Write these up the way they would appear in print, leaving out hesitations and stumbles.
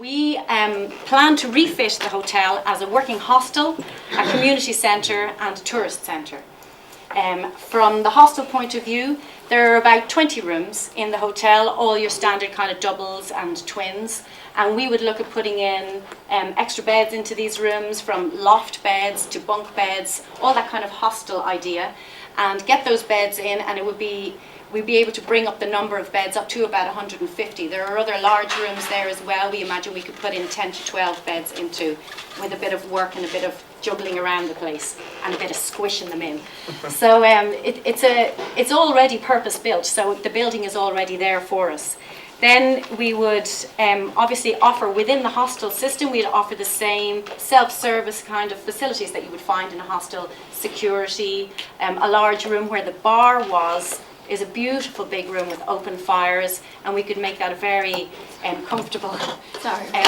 We plan to refit the hotel as a working hostel, a community centre and a tourist centre. From the hostel point of view, there are about 20 rooms in the hotel, all your standard kind of doubles and twins. And we would look at putting in extra beds into these rooms, from loft beds to bunk beds, all that kind of hostel idea, and get those beds in, and we'd be able to bring up the number of beds up to about 150. There are other large rooms there as well. We imagine we could put in 10 to 12 beds into, with a bit of work and a bit of juggling around the place and a bit of squishing them in. So it's already purpose built, so the building is already there for us. Then we would obviously offer within the hostel system, we'd offer the same self-service kind of facilities that you would find in a hostel. Security, a large room where the bar is a beautiful big room with open fires, and we could make that a very comfortable,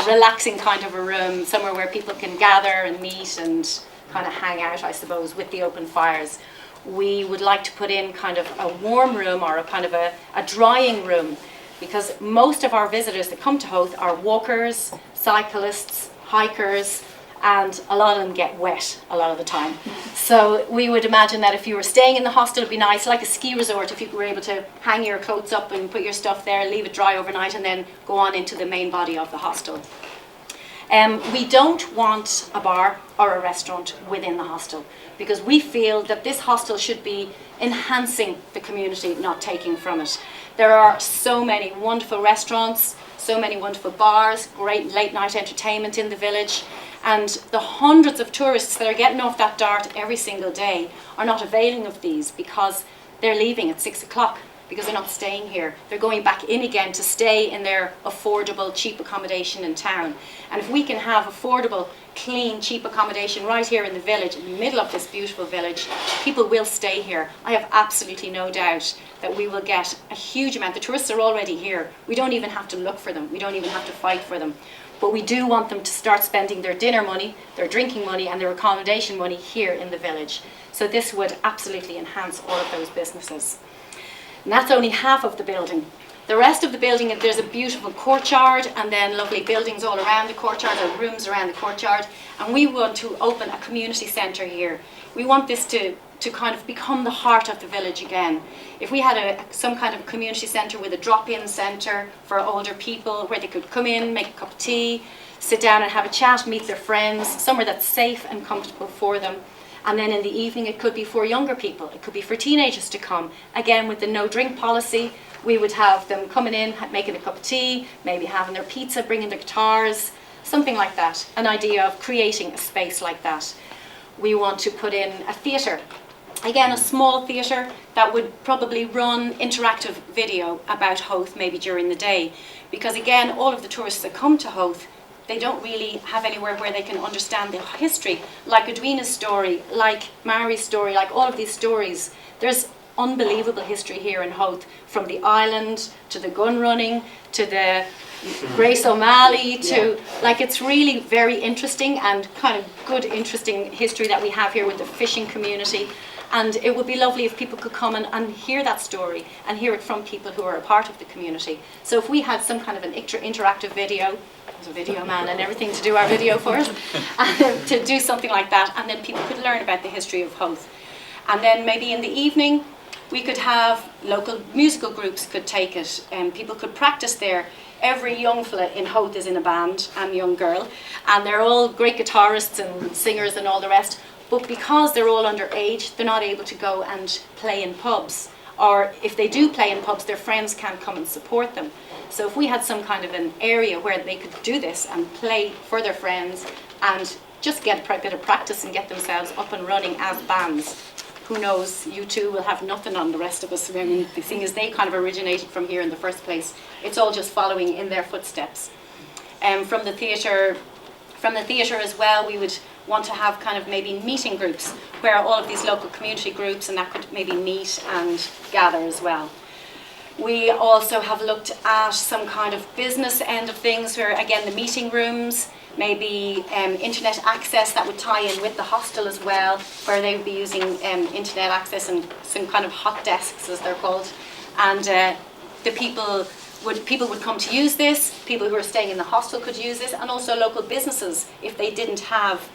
relaxing kind of a room, somewhere where people can gather and meet and kind of hang out, I suppose, with the open fires. We would like to put in kind of a warm room or a kind of a drying room, because most of our visitors that come to Howth are walkers, cyclists, hikers, and a lot of them get wet a lot of the time. So we would imagine that if you were staying in the hostel, it'd be nice, like a ski resort, if you were able to hang your clothes up and put your stuff there, leave it dry overnight, and then go on into the main body of the hostel. We don't want a bar or a restaurant within the hostel, because we feel that this hostel should be enhancing the community, not taking from it. There are so many wonderful restaurants, so many wonderful bars, great late night entertainment in the village, and the hundreds of tourists that are getting off that dart every single day are not availing of these because they're leaving at 6 o'clock, because they're not staying here. They're going back in again to stay in their affordable, cheap accommodation in town. And if we can have affordable, clean, cheap accommodation right here in the village, in the middle of this beautiful village, people will stay here. I have absolutely no doubt that we will get a huge amount. The tourists are already here. We don't even have to look for them. We don't even have to fight for them. But we do want them to start spending their dinner money, their drinking money, and their accommodation money here in the village. So this would absolutely enhance all of those businesses. And that's only half of the building. The rest of the building, there's a beautiful courtyard and then lovely buildings all around the courtyard, or rooms around the courtyard. And we want to open a community centre here. We want this to kind of become the heart of the village again. If we had some kind of community centre with a drop-in centre for older people, where they could come in, make a cup of tea, sit down and have a chat, meet their friends, somewhere that's safe and comfortable for them. And then in the evening it could be for younger people, it could be for teenagers to come. Again, with the no drink policy, we would have them coming in, making a cup of tea, maybe having their pizza, bringing their guitars, something like that. An idea of creating a space like that. We want to put in a theatre. Again, a small theatre that would probably run interactive video about Howth maybe during the day. Because again, all of the tourists that come to Howth, they don't really have anywhere where they can understand the history, like Edwina's story, like Mary's story, like all of these stories. There's unbelievable history here in Howth, from the island to the gun running to the Grace O'Malley to, like, it's really very interesting and kind of good, interesting history that we have here with the fishing community. And it would be lovely if people could come and hear that story and hear it from people who are a part of the community. So if we had some kind of an interactive video, there's a video man and everything to do our video for us, to do something like that, and then people could learn about the history of Howth. And then maybe in the evening we could have local musical groups could take it, and people could practice there. Every young fella in Howth is in a band, and young girl, and they're all great guitarists and singers and all the rest. But because they're all underage, they're not able to go and play in pubs. Or if they do play in pubs, their friends can't come and support them. So if we had some kind of an area where they could do this and play for their friends and just get a bit of practice and get themselves up and running as bands, who knows, you two will have nothing on the rest of us. I mean, the thing is, they kind of originated from here in the first place. It's all just following in their footsteps. From the theatre as well, we would want to have kind of maybe meeting groups where all of these local community groups and that could maybe meet and gather as well. We also have looked at some kind of business end of things where, again, the meeting rooms, maybe internet access that would tie in with the hostel as well, where they would be using internet access and some kind of hot desks, as they're called. And the people people would come to use this, people who are staying in the hostel could use this, and also local businesses, if they didn't have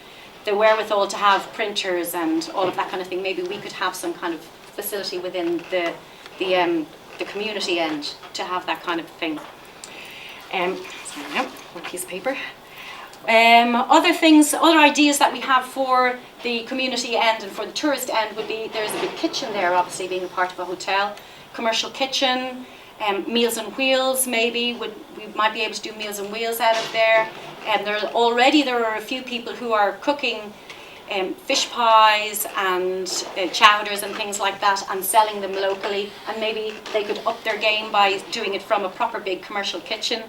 the wherewithal to have printers and all of that kind of thing, maybe we could have some kind of facility within the community end to have that kind of thing. Sorry now, one piece of paper. Other ideas that we have for the community end and for the tourist end would be, there's a big kitchen there, obviously being a part of a hotel, commercial kitchen, Meals on Wheels maybe, we might be able to do Meals on Wheels out of there. And there are a few people who are cooking fish pies and chowders and things like that and selling them locally, and maybe they could up their game by doing it from a proper big commercial kitchen.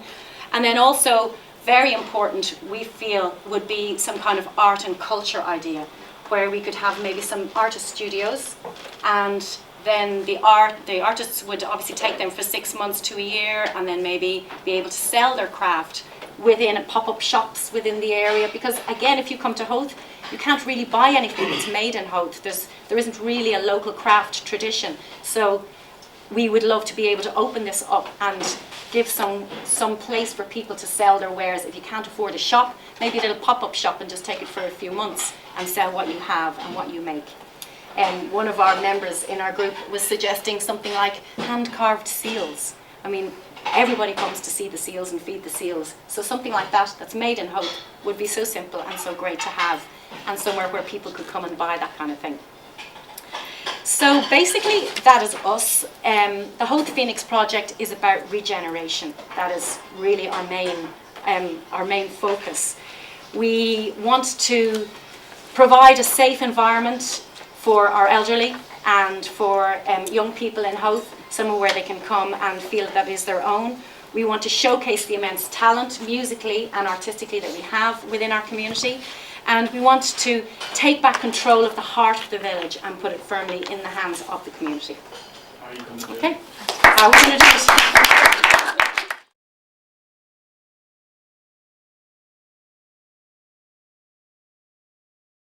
And then also, very important, we feel, would be some kind of art and culture idea where we could have maybe some artist studios, and then the artists would obviously take them for 6 months to a year, and then maybe be able to sell their craft within pop-up shops within the area. Because again, if you come to Howth, you can't really buy anything that's made in Howth. There isn't really a local craft tradition. So we would love to be able to open this up and give some place for people to sell their wares. If you can't afford a shop, maybe a little pop-up shop and just take it for a few months and sell what you have and what you make. And one of our members in our group was suggesting something like hand-carved seals. I mean, everybody comes to see the seals and feed the seals. So something like that that's made in Howth would be so simple and so great to have, and somewhere where people could come and buy that kind of thing. So basically, that is us. The Howth Phoenix Project is about regeneration. That is really our main focus. We want to provide a safe environment for our elderly and for young people in Howth, somewhere where they can come and feel that is their own. We want to showcase the immense talent musically and artistically that we have within our community. And we want to take back control of the heart of the village and put it firmly in the hands of the community. How are you going to do it? Okay, how are we going to do it?